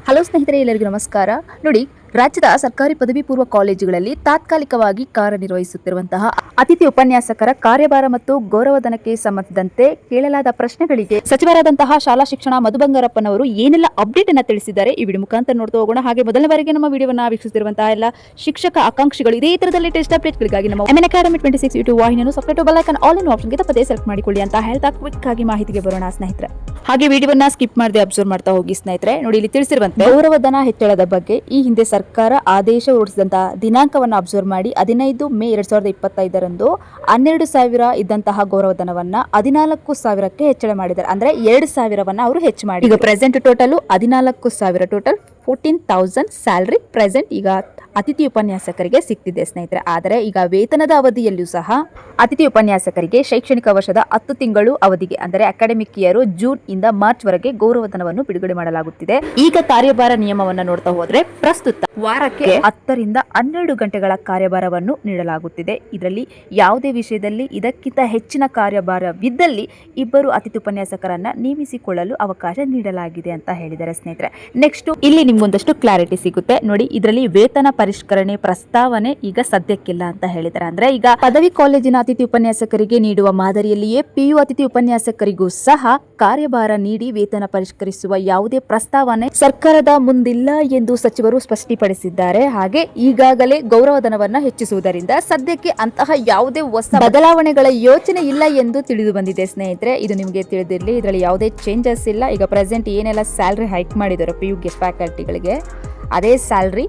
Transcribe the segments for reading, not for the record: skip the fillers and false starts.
Hello ಸ್ನೇಹಿತರೆ, ಎಲ್ಲರಿಗೂ ನಮಸ್ಕಾರ. ನೋಡಿ, ರಾಜ್ಯದ ಸರ್ಕಾರಿ ಪದವಿ ಪೂರ್ವ ಕಾಲೇಜುಗಳಲ್ಲಿ ತಾತ್ಕಾಲಿಕವಾಗಿ ಕಾರ್ಯನಿರ್ವಹಿಸುತ್ತಿರುವಂತಹ ಅತಿಥಿ ಉಪನ್ಯಾಸಕರ ಕಾರ್ಯಭಾರ ಮತ್ತು ಗೌರವಧನಕ್ಕೆ ಸಂಬಂಧಿಸಿದಂತೆ ಕೇಳಲಾದ ಪ್ರಶ್ನೆಗಳಿಗೆ ಸಚಿವರಾದಂತಹ ಶಾಲಾ ಶಿಕ್ಷಣ ಮಧು ಬಂಗಾರಪ್ಪನವರು ಏನೆಲ್ಲ ಅಪ್ಡೇಟ್ ಅನ್ನ ತಿಳಿಸಿದ್ದಾರೆ ಈ ವಿಡಿಯೋ ಮುಖಾಂತರ ನೋಡ್ತಾ ಹೋಗೋಣ. ಹಾಗೆ ಮೊದಲನೇ ಬಾರಿಗೆ ನಮ್ಮ ವಿಡಿಯೋವನ್ನ ವೀಕ್ಷಿಸುತ್ತಿರುವಂತಹ ಎಲ್ಲ ಶಿಕ್ಷಕ ಆಕಾಂಕ್ಷಿಗಳು ಇದೇ ತರದ ಲೇಟೆಸ್ಟ್ ಅಪ್ಡೇಟ್ಗಳಿಗಾಗಿ ನಮ್ಮ MN Academy 26 ಯೂಟ್ಯೂಬ್ ವಾಹಿನಿಯನ್ನು subscribe bell icon all in ಆಪ್ಷನ್ಗೆ ತಪ್ಪದೇ ಸೆಲೆಕ್ಟ್ ಮಾಡಿಕೊಳ್ಳಿ ಅಂತ ಹೇಳ್ತಾ ಕ್ವಿಕ್ ಆಗಿ ಮಾಹಿತಿಗೆ ಬರೋಣ ಸ್ನೇಹಿತರೆ. ಹಾಗೆ ವಿಡಿಯೋವನ್ನ ಸ್ಕಿಪ್ ಮಾಡದೆ ಅಬ್ಸರ್ವ್ ಮಾಡ್ತಾ ಹೋಗಿ ಸ್ನೇಹಿತರೆ. ನೋಡಿ, ಇಲ್ಲಿ ತಿಳಿಸಿರುವಂತೆ ಗೌರವಧನ ಹೆಚ್ಚಳದ ಬಗ್ಗೆ ಈ ಹಿಂದೆ ಸರ್ಕಾರ ಆದೇಶ ಹೊರಡಿಸಿದಂತಹ ದಿನಾಂಕವನ್ನು ಅಬ್ಸರ್ವ್ ಮಾಡಿ 15 ಮೇ 2025ರಂದು 12,000 ಇದ್ದಂತಹ ಗೌರವಧನವನ್ನ 14,000ಕ್ಕೆ ಹೆಚ್ಚಳ ಮಾಡಿದ್ದಾರೆ. ಅಂದ್ರೆ 2,000ವನ್ನ ಅವರು ಹೆಚ್ಚು ಮಾಡಿ ಈಗ present total 14,000, total 14,000 salary present ಈಗ ಅತಿಥಿ ಉಪನ್ಯಾಸಕರಿಗೆ ಸಿಗ್ತಿದೆ ಸ್ನೇಹಿತರೆ. ಆದರೆ ಈಗ ವೇತನದ ಅವಧಿಯಲ್ಲಿಯೂ ಸಹ ಅತಿಥಿ ಉಪನ್ಯಾಸಕರಿಗೆ ಶೈಕ್ಷಣಿಕ ವರ್ಷದ 10 ತಿಂಗಳು ಅವಧಿಗೆ ಅಂದರೆ ಅಕಾಡೆಮಿಕ್ ಇಯರ್ ಜೂನ್ ಇಂದ ಮಾರ್ಚ್ ವರೆಗೆ ಗೌರವಧನವನ್ನು ಬಿಡುಗಡೆ ಮಾಡಲಾಗುತ್ತಿದೆ. ಈಗ ಕಾರ್ಯಭಾರ ನಿಯಮವನ್ನು ನೋಡ್ತಾ ಹೋದ್ರೆ ಪ್ರಸ್ತುತ ವಾರಕ್ಕೆ 10 ರಿಂದ 12 ಗಂಟೆಗಳ ಕಾರ್ಯಭಾರವನ್ನು ನೀಡಲಾಗುತ್ತಿದೆ. ಇದರಲ್ಲಿ ಯಾವುದೇ ವಿಷಯದಲ್ಲಿ ಇದಕ್ಕಿಂತ ಹೆಚ್ಚಿನ ಕಾರ್ಯಭಾರವಿದ್ದಲ್ಲಿ ಇಬ್ಬರು ಅತಿಥಿ ಉಪನ್ಯಾಸಕರನ್ನ ನೇಮಿಸಿಕೊಳ್ಳಲು ಅವಕಾಶ ನೀಡಲಾಗಿದೆ ಅಂತ ಹೇಳಿದ್ದಾರೆ ಸ್ನೇಹಿತರೆ. ನೆಕ್ಸ್ಟ್ ಇಲ್ಲಿ ನಿಮ್ಗೊಂದಷ್ಟು ಕ್ಲಾರಿಟಿ ಸಿಗುತ್ತೆ. ನೋಡಿ, ಇದರಲ್ಲಿ ವೇತನ ಪರಿಷ್ಕರಣೆ ಪ್ರಸ್ತಾವನೆ ಈಗ ಸದ್ಯಕ್ಕಿಲ್ಲ ಅಂತ ಹೇಳಿದ್ದಾರೆ. ಅಂದ್ರೆ ಈಗ ಪದವಿ ಕಾಲೇಜಿನ ಅತಿಥಿ ಉಪನ್ಯಾಸಕರಿಗೆ ನೀಡುವ ಮಾದರಿಯಲ್ಲಿಯೇ PU ಅತಿಥಿ ಉಪನ್ಯಾಸಕರಿಗೂ ಸಹ ಕಾರ್ಯಭಾರ ನೀಡಿ ವೇತನ ಪರಿಷ್ಕರಿಸುವ ಯಾವುದೇ ಪ್ರಸ್ತಾವನೆ ಸರ್ಕಾರದ ಮುಂದಿಲ್ಲ ಎಂದು ಸಚಿವರು ಸ್ಪಷ್ಟಪಡಿಸಿದ್ದಾರೆ. ಹಾಗೆ ಈಗಾಗಲೇ ಗೌರವಧನವನ್ನ ಹೆಚ್ಚಿಸುವುದರಿಂದ ಸದ್ಯಕ್ಕೆ ಅಂತಹ ಯಾವುದೇ ಹೊಸ ಬದಲಾವಣೆಗಳ ಯೋಚನೆ ಇಲ್ಲ ಎಂದು ತಿಳಿದು ಬಂದಿದೆ ಸ್ನೇಹಿತರೆ. ಇದು ನಿಮಗೆ ತಿಳಿದಿರಲಿ, ಇದರಲ್ಲಿ ಯಾವುದೇ ಚೇಂಜಸ್ ಇಲ್ಲ. ಈಗ ಪ್ರೆಸೆಂಟ್ ಏನೆಲ್ಲ ಸ್ಯಾಲರಿ ಹೈಕ್ ಮಾಡಿದಾರೋ PU ಗೆಸ್ಟ್ ಫ್ಯಾಕಲ್ಟಿಗಳಿಗೆ ಅದೇ ಸ್ಯಾಲರಿ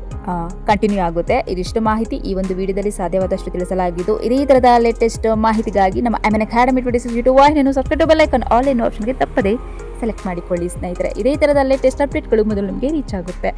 ಕಂಟಿನ್ಯೂ ಆಗುತ್ತೆ. ಇದಿಷ್ಟು ಮಾಹಿತಿ ಈ ಒಂದು ವಿಡಿಯೋದಲ್ಲಿ ಸಾಧ್ಯವಾದಷ್ಟು ತಿಳಿಸಲಾಗಿದ್ದು. ಇದೇ ತರದ ಲೇಟೆಸ್ಟ್ ಮಾಹಿತಿಗಾಗಿ ನಮ್ಮ MN Academy 26 ಯೂಟ್ಯೂಬ್ ವಾಹಿನಿಯನ್ನು subscribe bell icon all in ಆಪ್ಷನ್ಗೆ ತಪ್ಪದೇ ಸೆಲೆಕ್ಟ್ ಮಾಡಿಕೊಳ್ಳಿ ಸ್ನೇಹಿತರೆ. ಇದೇ ತರದ ಲೇಟೆಸ್ಟ್ ಅಪ್ಡೇಟ್ಗಳು ಮೊದಲು ನಿಮಗೆ ರೀಚ್ ಆಗುತ್ತೆ.